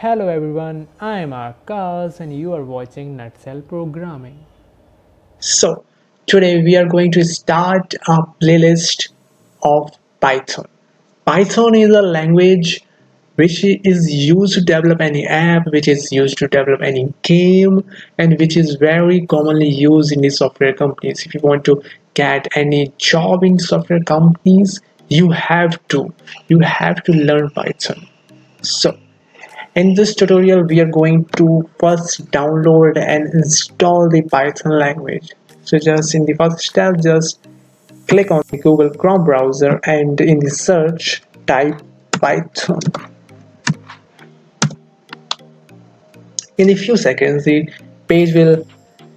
Hello everyone, I am Akash and you are watching Nutshell Programming. So, today we are going to start a playlist of Python. Python is a language which is used to develop any app, which is used to develop any game, and which is very commonly used in the software companies. If you want to get any job in software companies, you have to learn Python. So, in this tutorial, we are going to first download and install the Python language. So just in the first step, just click on the Google Chrome browser and in the search, type Python. In a few seconds, the page will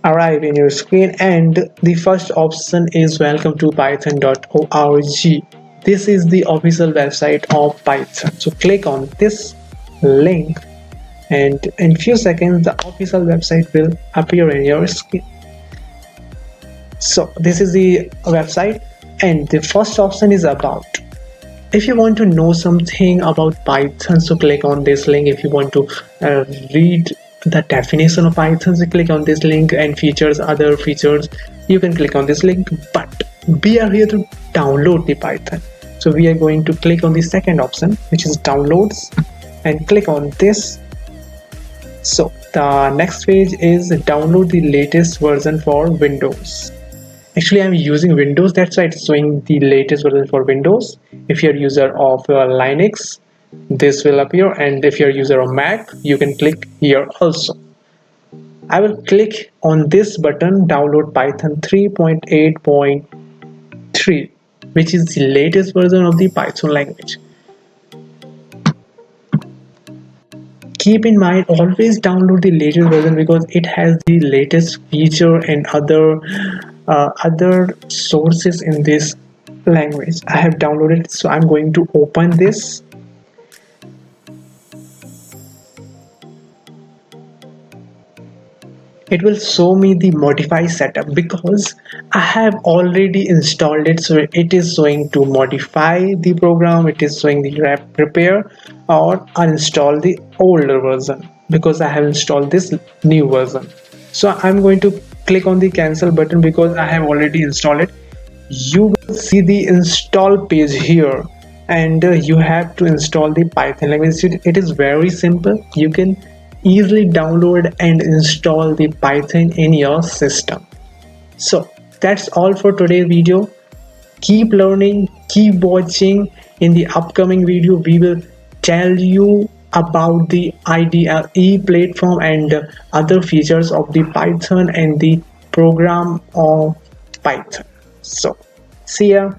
arrive in your screen and the first option is welcome to python.org. This is the official website of Python. So click on this link and in few seconds the official website will appear in your screen. So this is the website and the first option is about. If you want to know something about Python, so click on this link. If you want to read the definition of Python, so click on this link, and features, other features, you can click on this link. But we are here to download the Python, so we are going to click on the second option, which is downloads, and click on this. So the next page is download the latest version for Windows. Actually, I'm using Windows, that's why it's showing the latest version for Windows. If you're a user of Linux, this will appear, and if you're a user of Mac, you can click here also. I will click on this button, download Python 3.8.3, which is the latest version of the Python language. Keep in mind, always download the latest version because it has the latest feature and other sources in this language. I have downloaded it, so I'm going to open this. It will show me the modify setup because I have already installed it, so it is showing to modify the program. It is showing the prepare or uninstall the older version because I have installed this new version. So I'm going to click on the cancel button because I have already installed it. You will see the install page here, and you have to install the Python language. It is very simple. You can easily download and install the Python in your system. So that's all for today's video. Keep learning, keep watching. In the upcoming video we will tell you about the IDLE platform and other features of the Python and the program of Python. So see ya.